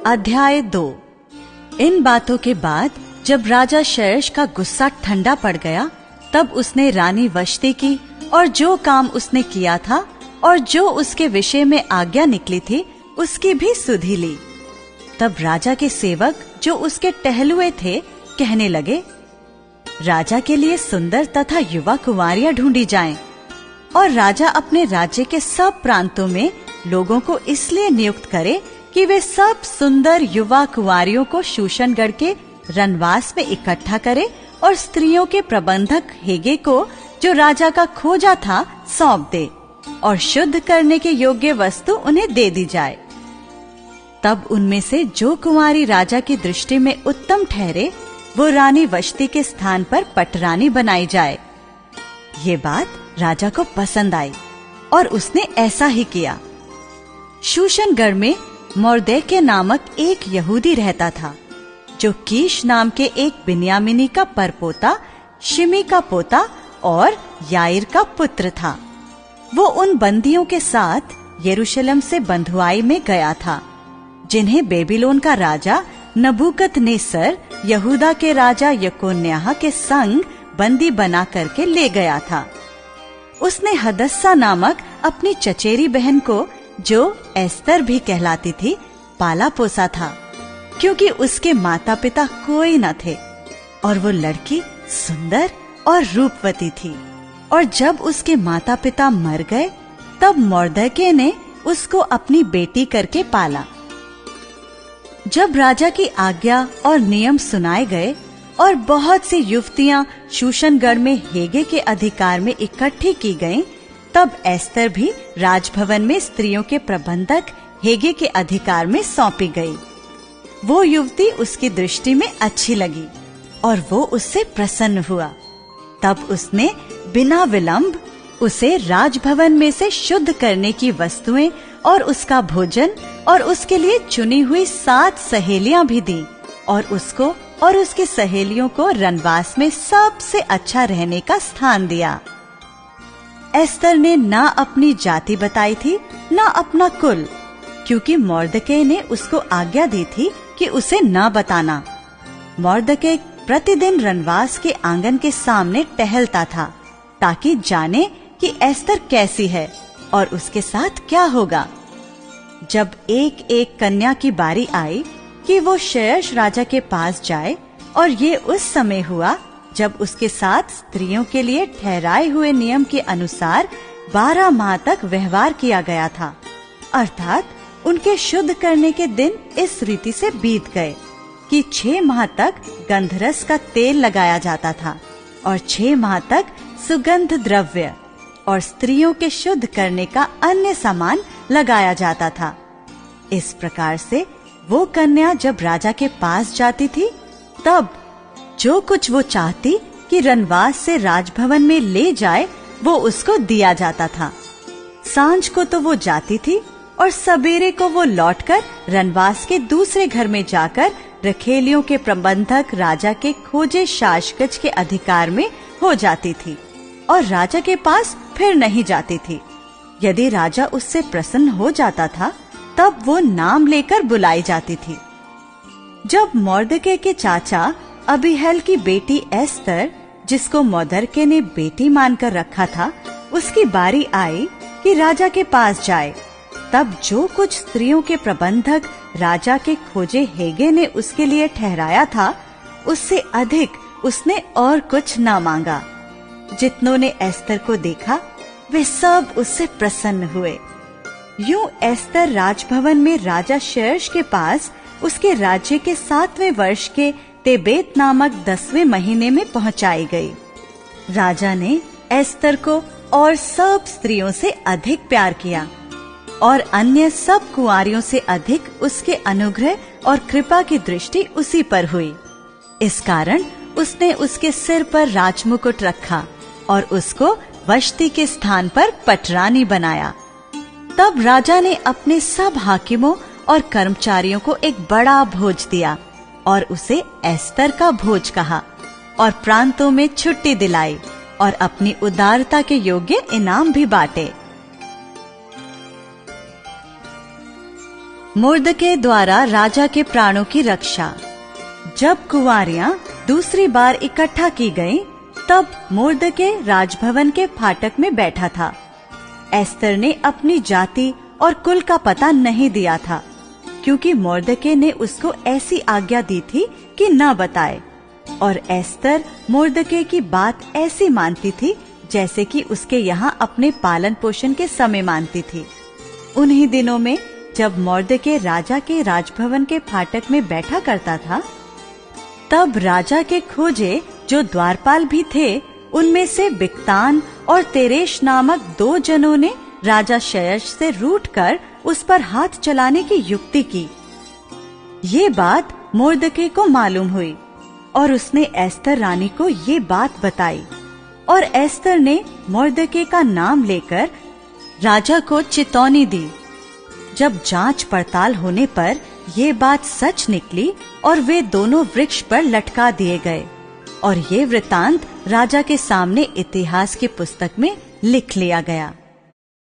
अध्याय 2। इन बातों के बाद जब राजा क्षयश का गुस्सा ठंडा पड़ गया, तब उसने रानी वष्टि की और जो काम उसने किया था और जो उसके विषय में आज्ञा निकली थी उसकी भी सुधि ली। तब राजा के सेवक जो उसके टहलुए थे कहने लगे, राजा के लिए सुंदर तथा युवा कुंवारियां ढूंढी जाएं, और राजा अपने राज्य के सब प्रांतों में लोगों को इसलिए नियुक्त करे कि वे सब सुंदर युवा कुंवारियों को शूशनगढ़ के रनवास में इकट्ठा करे और स्त्रियों के प्रबंधक हेगे को, जो राजा का खोजा था, सौंप दे और शुद्ध करने के योग्य वस्तु उन्हें दे दी जाए। तब उनमें से जो कुंवारी राजा की दृष्टि में उत्तम ठहरे, वो रानी वष्टि के स्थान पर पटरानी बनाई जाए। ये बात राजा को पसंद आई और उसने ऐसा ही किया। शूशनगढ़ में मोर्देकै नामक एक यहूदी रहता था, जो कीश नाम के एक बिन्यामीनी का परपोता, शिमी का पोता और याईर का पुत्र था। वो उन बंदियों के साथ यरूशलेम से बंधुआई में गया था, जिन्हें बेबीलोन का राजा नबूकदनेस्सर यहूदा के राजा यकोन्याह के संग बंदी बना करके ले गया था। उसने हदस्सा नामक अपनी चचेरी बहन को, जो एस्तर भी कहलाती थी, पाला पोसा था, क्योंकि उसके माता पिता कोई न थे और वो लड़की सुंदर और रूपवती थी। और जब उसके माता पिता मर गए, तब मोर्देकै ने उसको अपनी बेटी करके पाला। जब राजा की आज्ञा और नियम सुनाए गए और बहुत सी युवतियां शूशनगढ़ में हेगे के अधिकार में इकट्ठी की गईं, तब एस्तर भी राजभवन में स्त्रियों के प्रबंधक हेगे के अधिकार में सौंपी गई। वो युवती उसकी दृष्टि में अच्छी लगी और वो उससे प्रसन्न हुआ। तब उसने बिना विलंब उसे राजभवन में से शुद्ध करने की वस्तुएं और उसका भोजन और उसके लिए चुनी हुई 7 सहेलियां भी दी, और उसको और उसकी सहेलियों को रनवास में सबसे अच्छा रहने का स्थान दिया। एस्तर ने ना अपनी जाति बताई थी, ना अपना कुल, क्योंकि मोर्देकै ने उसको आज्ञा दी थी कि उसे ना बताना। मोर्देकै प्रतिदिन रनवास के आंगन के सामने टहलता था, ताकि जाने कि एस्तर कैसी है और उसके साथ क्या होगा। जब एक एक कन्या की बारी आई कि वो क्षयश राजा के पास जाए, और ये उस समय हुआ जब उसके साथ स्त्रियों के लिए ठहराए हुए नियम के अनुसार 12 माह तक व्यवहार किया गया था, अर्थात उनके शुद्ध करने के दिन इस रीति से बीत गए कि 6 माह तक गंधरस का तेल लगाया जाता था और 6 माह तक सुगंध द्रव्य और स्त्रियों के शुद्ध करने का अन्य सामान लगाया जाता था। इस प्रकार से वो कन्या जब राजा के पास जाती थी, तब जो कुछ वो चाहती कि रनवास से राजभवन में ले जाए, वो उसको दिया जाता था। सांझ को तो वो जाती थी और सवेरे को वो लौटकर रनवास के दूसरे घर में जाकर रखेलियों के प्रबंधक राजा के खोजे शाशगज के अधिकार में हो जाती थी और राजा के पास फिर नहीं जाती थी। यदि राजा उससे प्रसन्न हो जाता था, तब वो नाम लेकर बुलाई जाती थी। जब मोर्देकै के चाचा अबीहैल की बेटी एस्तर, जिसको मोर्देकै ने बेटी मानकर रखा था, उसकी बारी आई कि राजा के पास जाए, तब जो कुछ स्त्रियों के प्रबंधक राजा के खोजे हेगे ने उसके लिए ठहराया था, उससे अधिक उसने और कुछ न मांगा। जितनों ने एस्तर को देखा, वे सब उससे प्रसन्न हुए। यूं एस्तर राजभवन में राजा क्षयश के पास उसके राज्य के 7वें वर्ष के तेबेत नामक 10वें महीने में पहुंचाई गई। राजा ने एस्तर को और सब स्त्रियों से अधिक प्यार किया और अन्य सब कुंवारियों से अधिक उसके अनुग्रह और कृपा की दृष्टि उसी पर हुई। इस कारण उसने उसके सिर पर राजमुकुट रखा और उसको वष्टि के स्थान पर पटरानी बनाया। तब राजा ने अपने सब हाकिमों और कर्मचारियों को एक बड़ा भोज दिया और उसे एस्तर का भोज कहा, और प्रांतों में छुट्टी दिलाई और अपनी उदारता के योग्य इनाम भी बांटे। मुर्दके द्वारा राजा के प्राणों की रक्षा। जब कुंवारियां दूसरी बार इकट्ठा की गईं, तब मुर्दके राजभवन के फाटक में बैठा था। एस्तर ने अपनी जाति और कुल का पता नहीं दिया था, क्योंकि मुर्दके ने उसको ऐसी आज्ञा दी थी कि न बताए, और एस्तर मुर्दके की बात ऐसी मानती थी जैसे कि उसके यहाँ अपने पालन पोषण के समय मानती थी। उन्हीं दिनों में जब मुर्दके राजा के राजभवन के फाटक में बैठा करता था, तब राजा के खोजे जो द्वारपाल भी थे, उनमें से बिक्तान और तेरेश नामक 2 जनों ने राजा शयश से रूठकर उस पर हाथ चलाने की युक्ति की। ये बात मुर्दके को मालूम हुई और उसने एस्तर रानी को ये बात बताई, और एस्तर ने मुर्दके का नाम लेकर राजा को चेतावनी दी। जब जांच पड़ताल होने पर ये बात सच निकली और वे दोनों वृक्ष पर लटका दिए गए, और ये वृतांत राजा के सामने इतिहास की पुस्तक में लिख लिया गया।